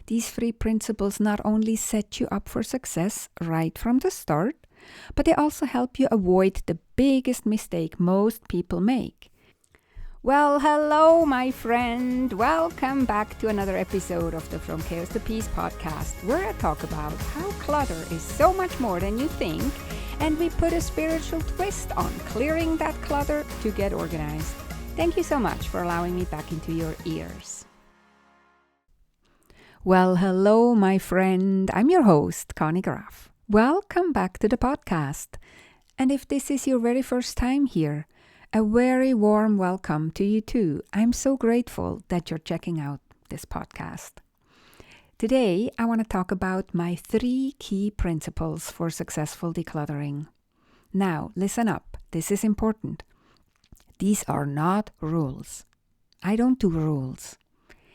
These 3 principles not only set you up for success right from the start, but they also help you avoid the biggest mistake most people make. Well, hello, my friend. Welcome back to another episode of the From Chaos to Peace podcast, where I talk about how clutter is so much more than you think, and we put a spiritual twist on clearing that clutter to get organized. Thank you so much for allowing me back into your ears. Well, hello, my friend. I'm your host, Conny Graf. Welcome back to the podcast. And if this is your very first time here, a very warm welcome to you too. I'm so grateful that you're checking out this podcast. Today, I want to talk about my 3 key principles for successful decluttering. Now, listen up. This is important. These are not rules. I don't do rules.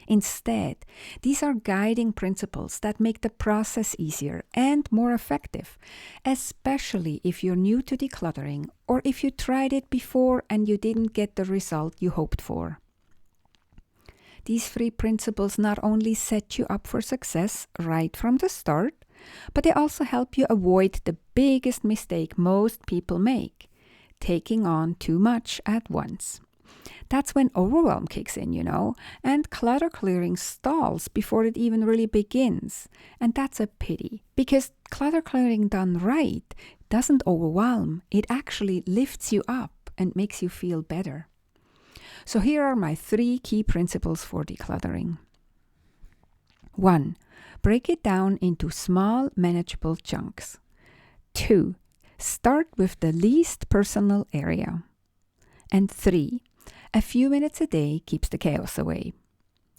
Instead, these are guiding principles that make the process easier and more effective, especially if you're new to decluttering or if you tried it before and you didn't get the result you hoped for. These 3 principles not only set you up for success right from the start, but they also help you avoid the biggest mistake most people make, taking on too much at once. That's when overwhelm kicks in, and clutter clearing stalls before it even really begins. And that's a pity, because clutter clearing done right doesn't overwhelm. It actually lifts you up and makes you feel better. So here are my 3 key principles for decluttering. 1. Break it down into small, manageable chunks. 2. Start with the least personal area. And 3. A few minutes a day keeps the chaos away.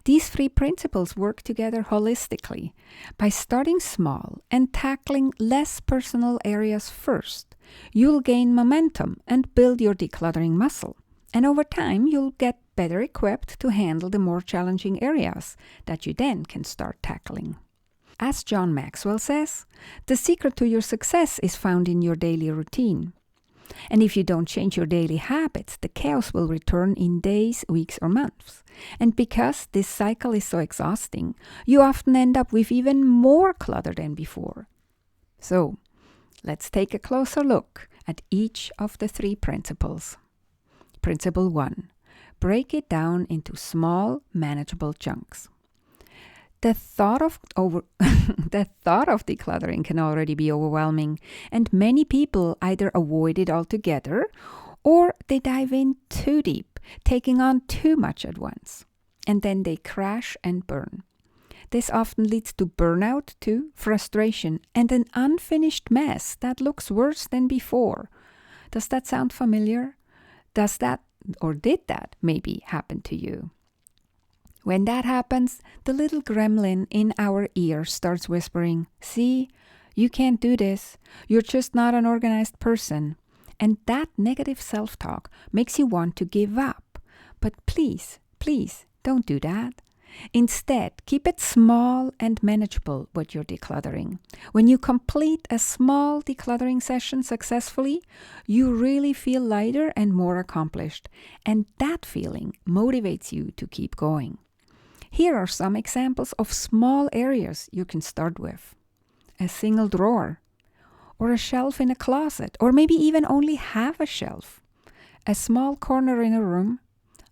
These 3 principles work together holistically. By starting small and tackling less personal areas first, you'll gain momentum and build your decluttering muscle. And over time, you'll get better equipped to handle the more challenging areas that you then can start tackling. As John Maxwell says, the secret to your success is found in your daily routine. And if you don't change your daily habits, the chaos will return in days, weeks, or months. And because this cycle is so exhausting, you often end up with even more clutter than before. So, let's take a closer look at each of the 3 principles. Principle 1. Break it down into small, manageable chunks. The thought of decluttering can already be overwhelming, and many people either avoid it altogether or they dive in too deep, taking on too much at once, and then they crash and burn. This often leads to burnout too, frustration, and an unfinished mess that looks worse than before. Does that sound familiar? Does that or did that maybe happen to you? When that happens, the little gremlin in our ear starts whispering, "See, you can't do this. You're just not an organized person." And that negative self-talk makes you want to give up. But please, don't do that. Instead, keep it small and manageable what you're decluttering. When you complete a small decluttering session successfully, you really feel lighter and more accomplished. And that feeling motivates you to keep going. Here are some examples of small areas you can start with. A single drawer, or a shelf in a closet, or maybe even only half a shelf. A small corner in a room,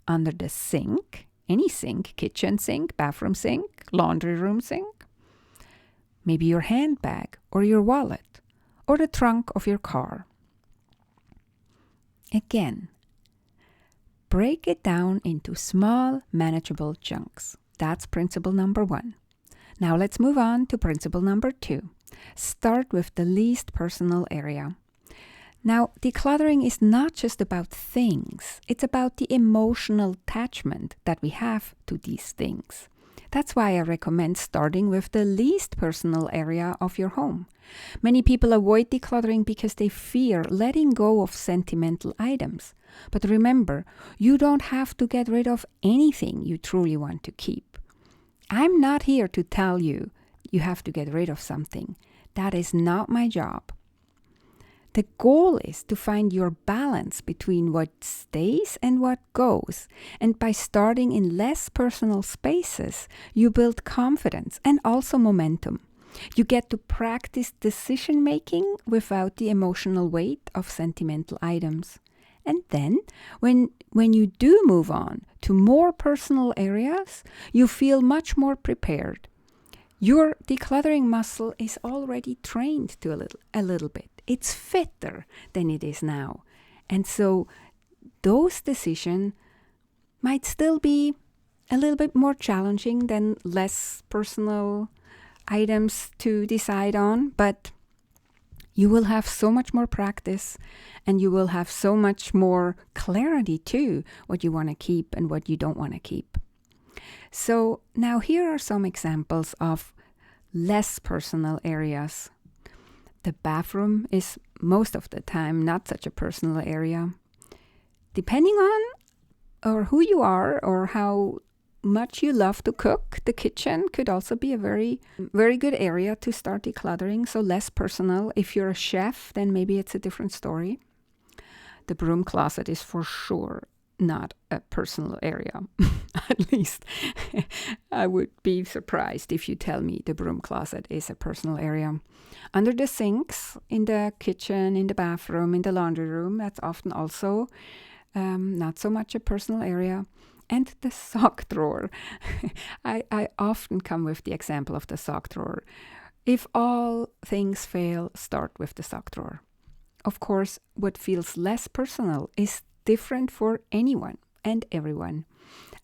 under the sink, any sink, kitchen sink, bathroom sink, laundry room sink. Maybe your handbag, or your wallet, or the trunk of your car. Again, break it down into small, manageable chunks. That's principle number 1. Now let's move on to principle number 2. Start with the least personal area. Now, decluttering is not just about things. It's about the emotional attachment that we have to these things. That's why I recommend starting with the least personal area of your home. Many people avoid decluttering because they fear letting go of sentimental items. But remember, you don't have to get rid of anything you truly want to keep. I'm not here to tell you you have to get rid of something. That is not my job. The goal is to find your balance between what stays and what goes. And by starting in less personal spaces, you build confidence and also momentum. You get to practice decision making without the emotional weight of sentimental items. And then, when you do move on to more personal areas, you feel much more prepared. Your decluttering muscle is already trained to a little bit. It's fitter than it is now. And so those decisions might still be a little bit more challenging than less personal items to decide on, but you will have so much more practice and you will have so much more clarity too, what you want to keep and what you don't want to keep. So now here are some examples of less personal areas. The bathroom is most of the time not such a personal area. Depending on or who you are or how much you love to cook, the kitchen could also be a very, very good area to start decluttering, so less personal. If you're a chef, then maybe it's a different story. The broom closet is for sure not a personal area. At least I would be surprised if you tell me the broom closet is a personal area. Under the sinks, in the kitchen, in the bathroom, in the laundry room, that's often also not so much a personal area. And the sock drawer. I often come with the example of the sock drawer. If all things fail, start with the sock drawer. Of course, what feels less personal is different for anyone and everyone.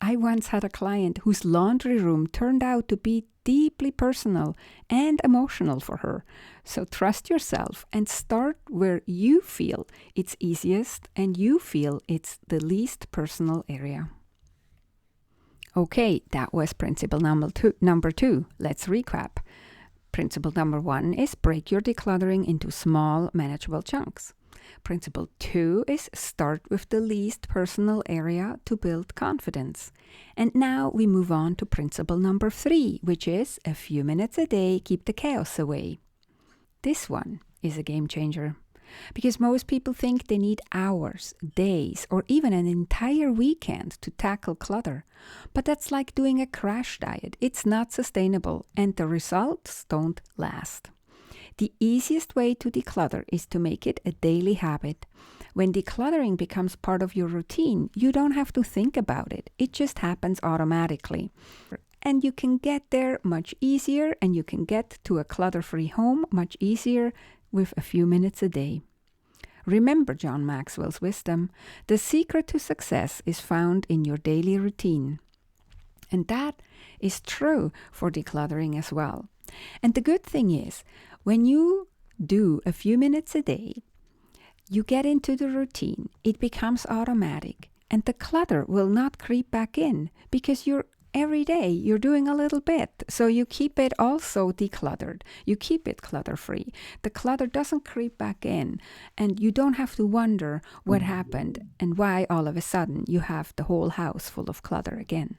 I once had a client whose laundry room turned out to be deeply personal and emotional for her. So trust yourself and start where you feel it's easiest and you feel it's the least personal area. Okay, that was principle number two. Let's recap. Principle number 1 is break your decluttering into small, manageable chunks. Principle 2 is start with the least personal area to build confidence. And now we move on to principle number 3, which is a few minutes a day, keep the chaos away. This one is a game changer. Because most people think they need hours, days, or even an entire weekend to tackle clutter. But that's like doing a crash diet. It's not sustainable, and the results don't last. The easiest way to declutter is to make it a daily habit. When decluttering becomes part of your routine, you don't have to think about it. It just happens automatically. And you can get there much easier, and you can get to a clutter-free home much easier with a few minutes a day. Remember John Maxwell's wisdom. The secret to success is found in your daily routine. And that is true for decluttering as well. And the good thing is, when you do a few minutes a day, you get into the routine, it becomes automatic, and the clutter will not creep back in because every day you're doing a little bit. So you keep it also decluttered. You keep it clutter-free. The clutter doesn't creep back in, and you don't have to wonder what happened and why all of a sudden you have the whole house full of clutter again.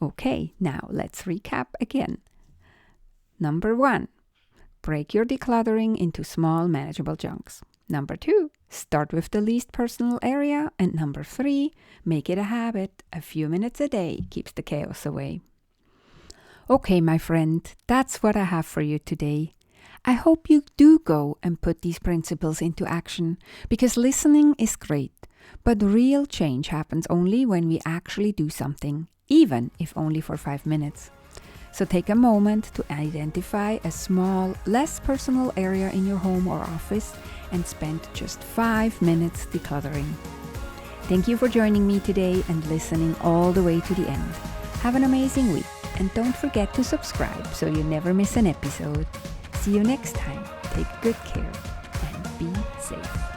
Okay, now let's recap again. Number 1, break your decluttering into small, manageable chunks. Number 2, start with the least personal area. And number 3, make it a habit. A few minutes a day keeps the chaos away. Okay, my friend, that's what I have for you today. I hope you do go and put these principles into action, because listening is great, but real change happens only when we actually do something, even if only for 5 minutes. So take a moment to identify a small, less personal area in your home or office and spend just 5 minutes decluttering. Thank you for joining me today and listening all the way to the end. Have an amazing week, and don't forget to subscribe so you never miss an episode. See you next time. Take good care and be safe.